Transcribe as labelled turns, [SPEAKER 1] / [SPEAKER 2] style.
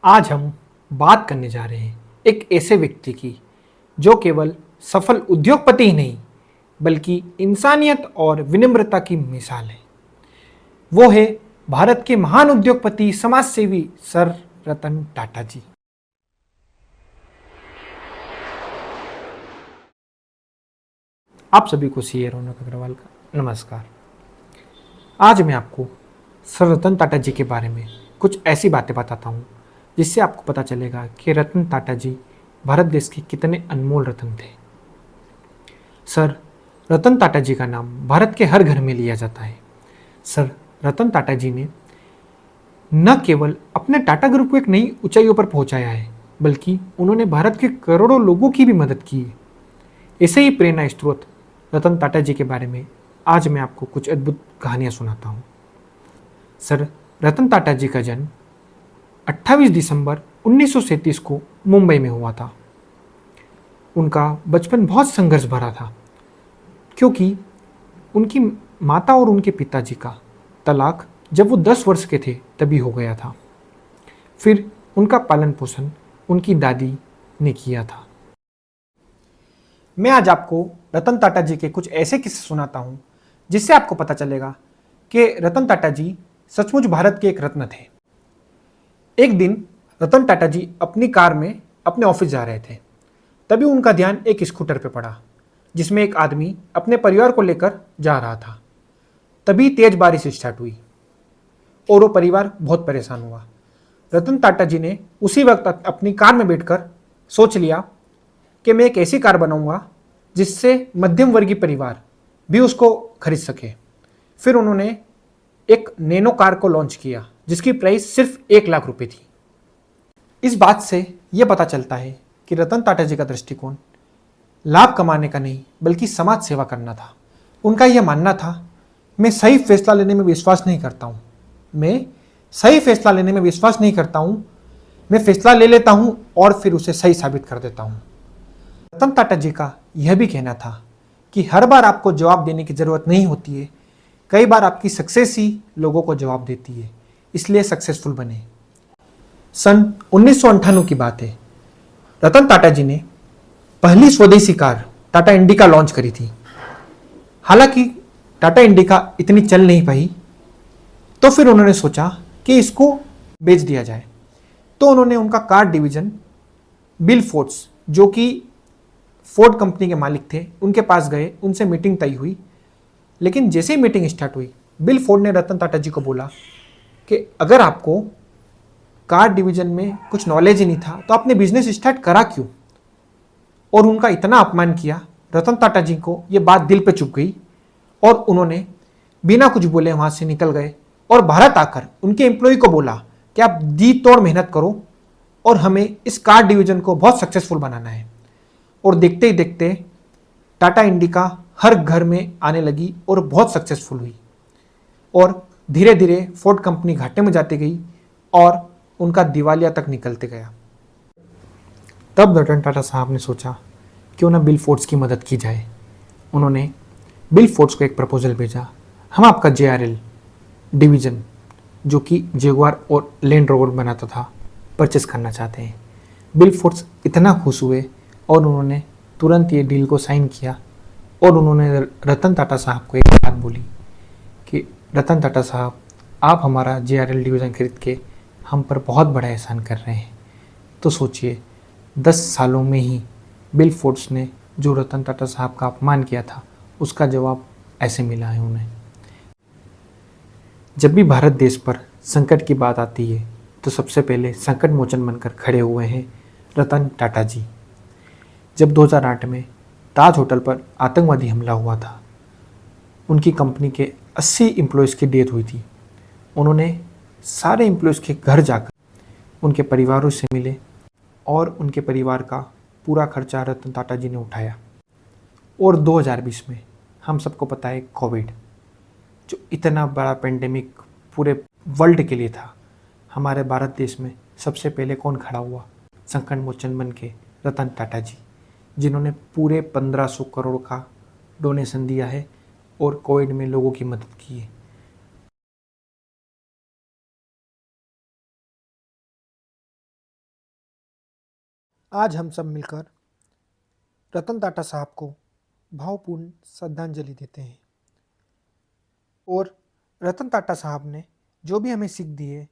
[SPEAKER 1] आज हम बात करने जा रहे हैं एक ऐसे व्यक्ति की जो केवल सफल उद्योगपति ही नहीं बल्कि इंसानियत और विनम्रता की मिसाल है। वो है भारत के महान उद्योगपति समाज सेवी सर रतन टाटा जी। आप सभी को सीए रौनक अग्रवाल का नमस्कार। आज मैं आपको सर रतन टाटा जी के बारे में कुछ ऐसी बातें बताता हूँ जिससे आपको पता चलेगा कि रतन टाटा जी भारत देश के कितने अनमोल रत्न थे। सर रतन टाटा जी का नाम भारत के हर घर में लिया जाता है। सर रतन टाटा जी ने न केवल अपने टाटा ग्रुप को एक नई ऊंचाइयों पर पहुंचाया है बल्कि उन्होंने भारत के करोड़ों लोगों की भी मदद की है। ऐसे ही प्रेरणा स्रोत रतन टाटा जी के बारे में आज मैं आपको कुछ अद्भुत कहानियां सुनाता हूँ। सर रतन टाटा जी का जन्म 28 दिसंबर 1937 को मुंबई में हुआ था। उनका बचपन बहुत संघर्ष भरा था क्योंकि उनकी माता और उनके पिताजी का तलाक जब वो 10 वर्ष के थे तभी हो गया था। फिर उनका पालन पोषण उनकी दादी ने किया था। मैं आज आपको रतन टाटा जी के कुछ ऐसे किस्से सुनाता हूँ जिससे आपको पता चलेगा कि रतन टाटा जी सचमुच भारत के एक रत्न थे। एक दिन रतन टाटा जी अपनी कार में अपने ऑफिस जा रहे थे। तभी उनका ध्यान एक स्कूटर पर पड़ा जिसमें एक आदमी अपने परिवार को लेकर जा रहा था। तभी तेज बारिश स्टार्ट हुई और वो परिवार बहुत परेशान हुआ। रतन टाटा जी ने उसी वक्त अपनी कार में बैठकर सोच लिया कि मैं एक ऐसी कार बनाऊंगा जिससे मध्यम वर्गीय परिवार भी उसको खरीद सके। फिर उन्होंने एक नैनो कार को लॉन्च किया जिसकी प्राइस सिर्फ 1 लाख रुपए थी। इस बात से यह पता चलता है कि रतन टाटा जी का दृष्टिकोण लाभ कमाने का नहीं बल्कि समाज सेवा करना था। उनका यह मानना था, मैं सही फैसला लेने में विश्वास नहीं करता हूँ, मैं फैसला ले लेता हूँ और फिर उसे सही साबित कर देता हूँ। रतन टाटा जी का यह भी कहना था कि हर बार आपको जवाब देने की जरूरत नहीं होती है, कई बार आपकी सक्सेस ही लोगों को जवाब देती है, इसलिए सक्सेसफुल बने। सन 1998 की बात है। रतन टाटा जी ने पहली स्वदेशी कार टाटा इंडिका लॉन्च करी थी। हालांकि टाटा इंडिका इतनी चल नहीं पाई, तो फिर उन्होंने सोचा कि इसको बेच दिया जाए। तो उन्होंने उनका कार डिवीजन बिल फोर्ड्स, जो कि फोर्ड कंपनी के मालिक थे, उनके पास गए, उनसे मीटिंग तय हुई। लेकिन जैसे ही मीटिंग स्टार्ट हुई, बिल फोर्ड ने रतन टाटा जी को बोला कि अगर आपको कार डिवीजन में कुछ नॉलेज ही नहीं था तो आपने बिजनेस स्टार्ट करा क्यों। और उनका इतना अपमान किया, रतन टाटा जी को ये बात दिल पे चुभ गई और उन्होंने बिना कुछ बोले वहां से निकल गए और भारत आकर उनके एम्प्लॉय को बोला कि आप जी तोड़ मेहनत करो और हमें इस कार डिवीजन को बहुत सक्सेसफुल बनाना है। और देखते ही देखते टाटा इंडिका हर घर में आने लगी और बहुत सक्सेसफुल हुई और धीरे धीरे फोर्ड कंपनी घाटे में जाती गई और उनका दिवालिया तक निकलते गया। तब रतन टाटा साहब ने सोचा क्यों ना बिल फोर्ड्स की मदद की जाए। उन्होंने बिल फोर्ड्स को एक प्रपोजल भेजा, हम आपका JRL डिवीजन, जो कि जगुआर और लैंड रोवर बनाता था, परचेस करना चाहते हैं। बिल फोर्ड्स इतना खुश हुए और उन्होंने तुरंत ये डील को साइन किया और उन्होंने रतन टाटा साहब को एक बात बोली कि रतन टाटा साहब, आप हमारा JRL डिवीज़न खरीद के हम पर बहुत बड़ा एहसान कर रहे हैं। तो सोचिए 10 सालों में ही बिल फोर्ड्स ने जो रतन टाटा साहब का अपमान किया था उसका जवाब ऐसे मिला है उन्हें। जब भी भारत देश पर संकट की बात आती है तो सबसे पहले संकट मोचन बनकर खड़े हुए हैं रतन टाटा जी। जब 2008 में ताज होटल पर आतंकवादी हमला हुआ था, उनकी कंपनी के 80 एम्प्लॉयज़ की डेथ हुई थी। उन्होंने सारे एम्प्लॉयज़ के घर जाकर उनके परिवारों से मिले और उनके परिवार का पूरा खर्चा रतन टाटा जी ने उठाया। और 2020 में हम सबको पता है कोविड, जो इतना बड़ा पेंडेमिक पूरे वर्ल्ड के लिए था, हमारे भारत देश में सबसे पहले कौन खड़ा हुआ? संकट मोचन बन के रतन टाटा जी, जिन्होंने पूरे 1500 करोड़ का डोनेशन दिया है और कोविड में लोगों की मदद की है। आज हम सब मिलकर रतन टाटा साहब को भावपूर्ण श्रद्धांजलि देते हैं। और रतन टाटा साहब ने जो भी हमें सीख दी है